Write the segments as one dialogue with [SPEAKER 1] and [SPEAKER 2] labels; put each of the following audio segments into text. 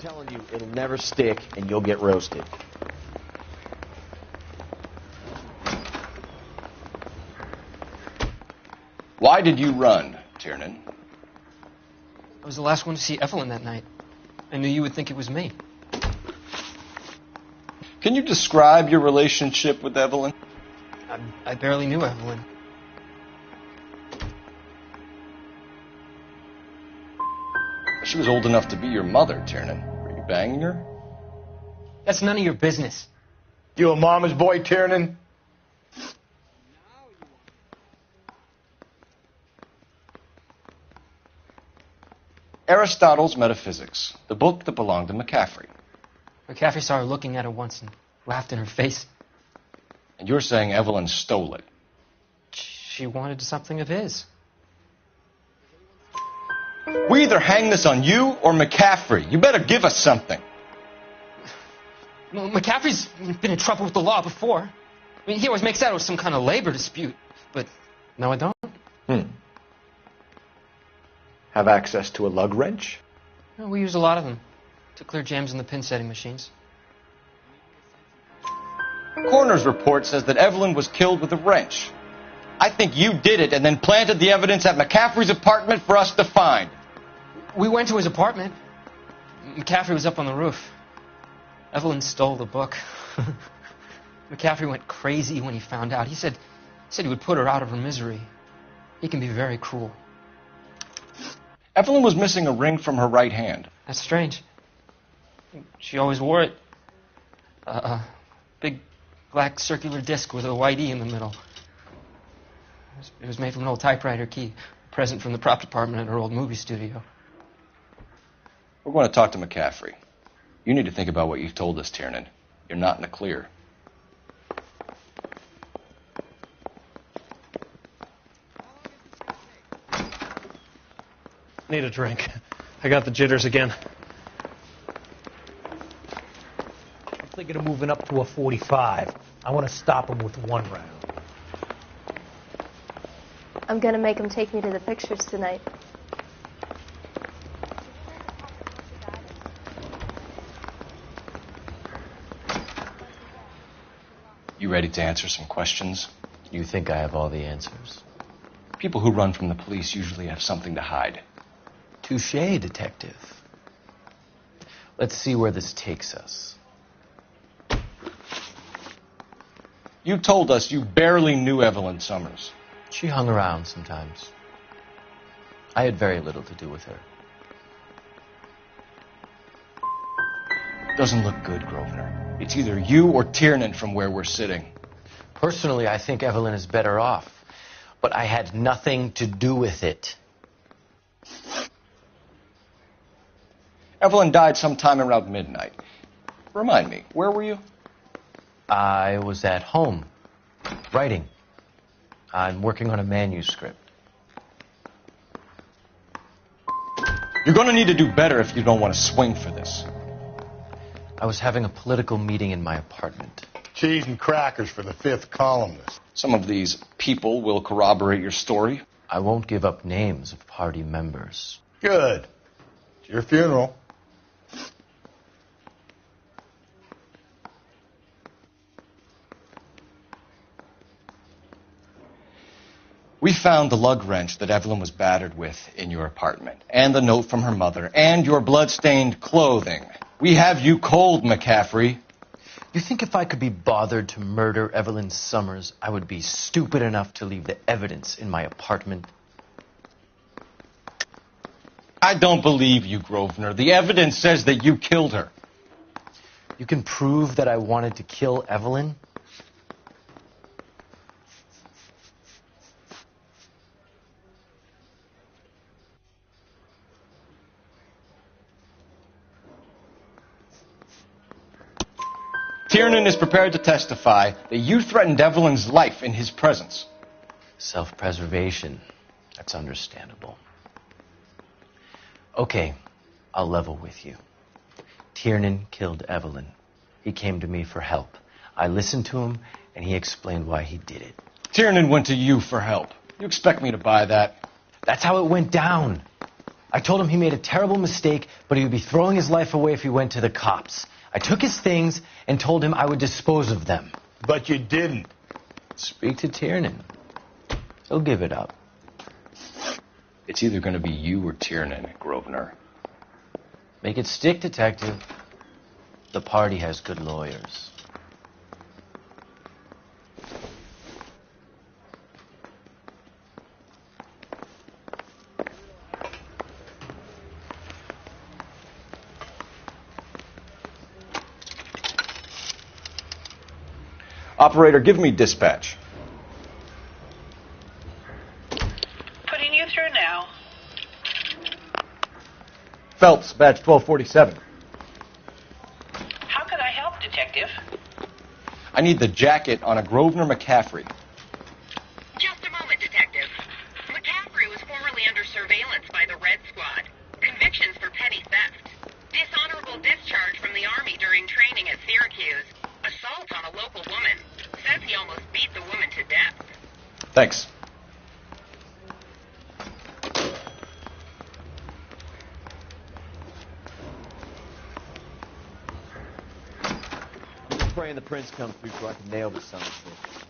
[SPEAKER 1] telling you, it'll never stick, and you'll get roasted.
[SPEAKER 2] Why did you run, Tiernan?
[SPEAKER 3] I was the last one to see Evelyn that night. I knew you would think it was me.
[SPEAKER 2] Can you describe your relationship with Evelyn?
[SPEAKER 3] I barely knew Evelyn.
[SPEAKER 2] She was old enough to be your mother, Tiernan. Were you banging her?
[SPEAKER 3] That's none of your business.
[SPEAKER 4] You a mama's boy, Tiernan?
[SPEAKER 2] Aristotle's Metaphysics, the book that belonged to McCaffrey.
[SPEAKER 3] McCaffrey saw her looking at her once and laughed in her face.
[SPEAKER 2] And you're saying Evelyn stole it.
[SPEAKER 3] She wanted something of his.
[SPEAKER 2] We either hang this on you or McCaffrey. You better give us something.
[SPEAKER 3] Well, McCaffrey's been in trouble with the law before. I mean, he always makes out it was some kind of labor dispute. But no, I don't.
[SPEAKER 4] Have access to a lug wrench?
[SPEAKER 3] No, we use a lot of them to clear jams in the pin setting machines.
[SPEAKER 2] Coroner's report says that Evelyn was killed with a wrench. I think you did it and then planted the evidence at McCaffrey's apartment for us to find.
[SPEAKER 3] We went to his apartment. McCaffrey was up on the roof. Evelyn stole the book. McCaffrey went crazy when he found out. He said he would put her out of her misery. He can be very cruel.
[SPEAKER 2] Evelyn was missing a ring from her right hand.
[SPEAKER 3] That's strange. She always wore it. A big black circular disc with a white E in the middle. It was made from an old typewriter key, a present from the prop department at her old movie studio.
[SPEAKER 2] We're going to talk to McCaffrey. You need to think about what you've told us, Tiernan. You're not in the clear.
[SPEAKER 5] Need a drink. I got the jitters again.
[SPEAKER 6] I'm thinking of moving up to a 45. I want to stop him with one round.
[SPEAKER 7] I'm going to make him take me to the pictures tonight.
[SPEAKER 2] You ready to answer some questions?
[SPEAKER 1] You think I have all the answers?
[SPEAKER 2] People who run from the police usually have something to hide.
[SPEAKER 1] Touché, detective. Let's see where this takes us.
[SPEAKER 2] You told us you barely knew Evelyn Summers.
[SPEAKER 1] She hung around sometimes. I had very little to do with her.
[SPEAKER 2] Doesn't look good, Grosvenor. It's either you or Tiernan from where we're sitting.
[SPEAKER 1] Personally, I think Evelyn is better off. But I had nothing to do with it.
[SPEAKER 2] Evelyn died sometime around midnight. Remind me, where were you?
[SPEAKER 1] I was at home, writing. I'm working on a manuscript.
[SPEAKER 2] You're going to need to do better if you don't want to swing for this.
[SPEAKER 1] I was having a political meeting in my apartment.
[SPEAKER 4] Cheese and crackers for the fifth columnist.
[SPEAKER 2] Some of these people will corroborate your story.
[SPEAKER 1] I won't give up names of party members.
[SPEAKER 4] Good. It's your funeral.
[SPEAKER 2] We found the lug wrench that Evelyn was battered with in your apartment, and the note from her mother, and your blood-stained clothing. We have you cold, McCaffrey.
[SPEAKER 1] You think if I could be bothered to murder Evelyn Summers, I would be stupid enough to leave the evidence in my apartment?
[SPEAKER 2] I don't believe you, Grosvenor. The evidence says that you killed her.
[SPEAKER 1] You can prove that I wanted to kill Evelyn?
[SPEAKER 2] Tiernan is prepared to testify that you threatened Evelyn's life in his presence.
[SPEAKER 1] Self-preservation. That's understandable. Okay, I'll level with you. Tiernan killed Evelyn. He came to me for help. I listened to him, and he explained why he did it.
[SPEAKER 2] Tiernan went to you for help. You expect me to buy that?
[SPEAKER 1] That's how it went down. I told him he made a terrible mistake, but he would be throwing his life away if he went to the cops. I took his things and told him I would dispose of them.
[SPEAKER 4] But you didn't.
[SPEAKER 1] Speak to Tiernan. He'll give it up.
[SPEAKER 2] It's either going to be you or Tiernan, Grosvenor.
[SPEAKER 1] Make it stick, detective. The party has good lawyers.
[SPEAKER 2] Operator, give me dispatch.
[SPEAKER 8] Putting you through now.
[SPEAKER 2] Phelps, badge 1247.
[SPEAKER 8] How can I help, Detective?
[SPEAKER 2] I need the jacket on a Grosvenor McCaffrey.
[SPEAKER 8] Just a moment, Detective. McCaffrey was formerly under surveillance by the Red Squad. Convictions for petty theft. Dishonorable discharge from the Army during training at Syracuse. Assault on a local woman. Says he almost beat the woman to death.
[SPEAKER 2] Thanks.
[SPEAKER 9] I'm just praying the prince comes through so I can nail this son of a bitch.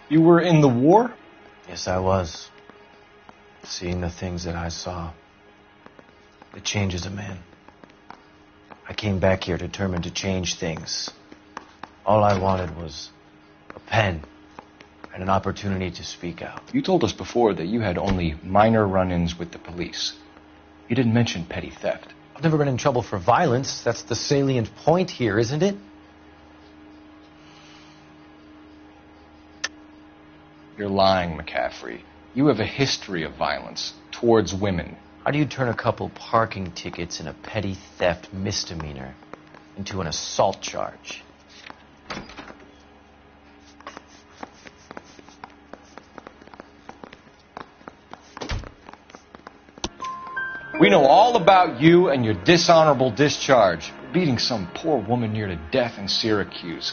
[SPEAKER 2] You were in the war?
[SPEAKER 1] Yes, I was. Seeing the things that I saw. It changes a man. I came back here determined to change things. All I wanted was a pen and an opportunity to speak out.
[SPEAKER 2] You told us before that you had only minor run-ins with the police. You didn't mention petty theft.
[SPEAKER 1] I've never been in trouble for violence. That's the salient point here, isn't it?
[SPEAKER 2] You're lying, McCaffrey. You have a history of violence towards women.
[SPEAKER 1] How do you turn a couple parking tickets and a petty theft misdemeanor into an assault charge?
[SPEAKER 2] We know all about you and your dishonorable discharge. Beating some poor woman near to death in Syracuse.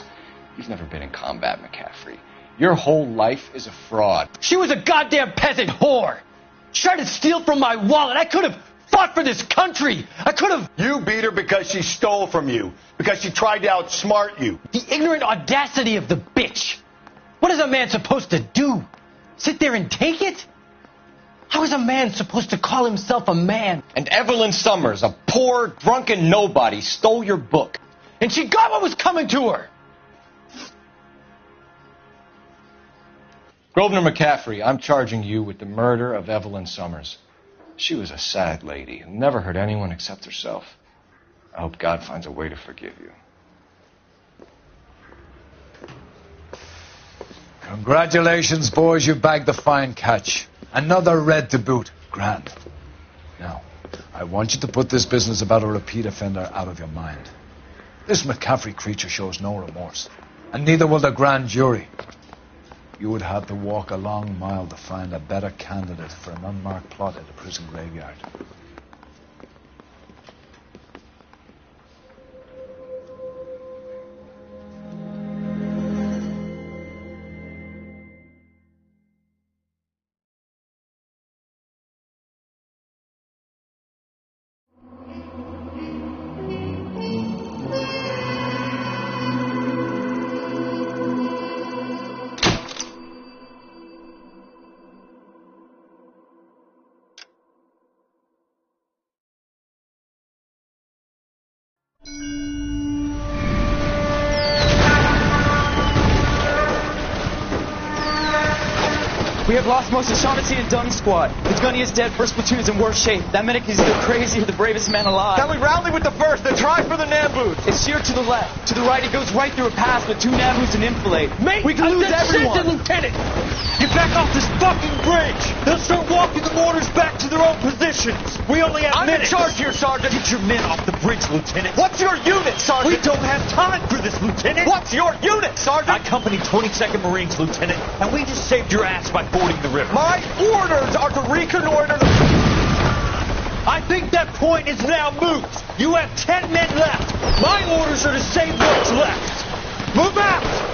[SPEAKER 2] You've never been in combat, McCaffrey. Your whole life is a fraud.
[SPEAKER 1] She was a goddamn peasant whore! She tried to steal from my wallet. I could have fought for this country. I could have...
[SPEAKER 4] You beat her because she stole from you. Because she tried to outsmart you.
[SPEAKER 1] The ignorant audacity of the bitch. What is a man supposed to do? Sit there and take it? How is a man supposed to call himself a man?
[SPEAKER 2] And Evelyn Summers, a poor, drunken nobody, stole your book.
[SPEAKER 1] And she got what was coming to her.
[SPEAKER 2] Grosvenor McCaffrey, I'm charging you with the murder of Evelyn Summers. She was a sad lady who never hurt anyone except herself. I hope God finds a way to forgive you.
[SPEAKER 10] Congratulations, boys. You bagged the fine catch. Another red to boot. Grand. Now, I want you to put this business about a repeat offender out of your mind. This McCaffrey creature shows no remorse. And neither will the grand jury. You would have to walk a long mile to find a better candidate for an unmarked plot at a prison graveyard.
[SPEAKER 11] We have lost most of Shaughnessy and Dunn's squad. The gunny is dead. First platoon is in worse shape. That medic is either crazy or the bravest man alive.
[SPEAKER 9] Can we rally with the first and try for the Nambus?
[SPEAKER 11] It's sheer to the left. To the right, it goes right through a pass with 2 Nambus and enfilade.
[SPEAKER 6] Mate,
[SPEAKER 11] we can lose everyone.
[SPEAKER 6] Lieutenant! Get back off this fucking bridge! They'll start walking the mortars back to their own positions. We only have minutes.
[SPEAKER 9] I'm in charge here, Sergeant.
[SPEAKER 6] Get your men off the bridge, Lieutenant.
[SPEAKER 9] What's your unit, Sergeant?
[SPEAKER 6] We don't have time for this, Lieutenant.
[SPEAKER 9] What's your unit, Sergeant?
[SPEAKER 6] I company 22nd Marines, Lieutenant, and we just saved your ass by fording the river.
[SPEAKER 9] My orders are to reconnoiter the...
[SPEAKER 6] I think that point is now moot. You have 10 men left. My orders are to save what's left. Move out!